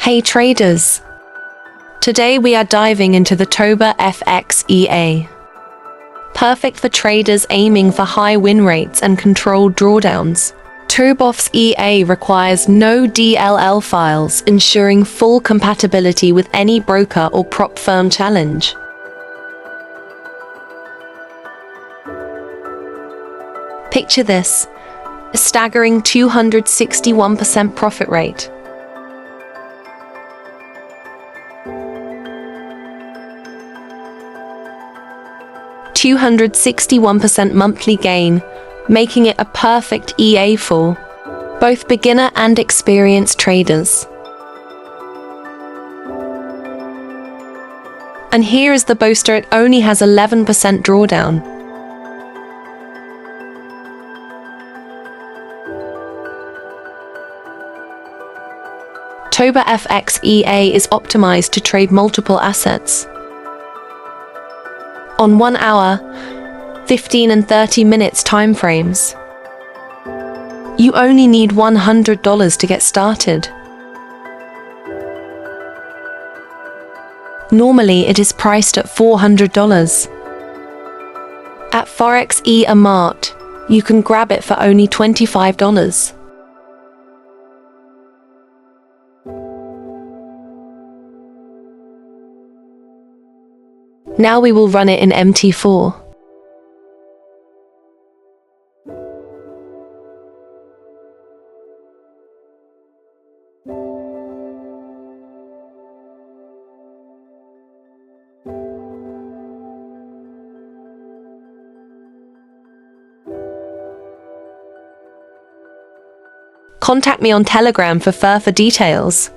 Hey traders! Today we are diving into the ToborFX EA. Perfect for traders aiming for high win rates and controlled drawdowns. ToborFX EA requires No-DLL files, ensuring full compatibility with any broker or prop firm challenge. Picture this, a staggering 261% profit rate. $261% monthly gain, making it a perfect EA for both beginner and experienced traders. And here is the boaster, it only has 11% drawdown. ToborFX EA is optimized to trade multiple assets. On 1 hour, 15 and 30 minutes time frames. You only need $100 to get started. Normally it is priced at $400. At Forexpro Mart, you can grab it for only $25. Now we will run it in MT4. Contact me on Telegram for further details.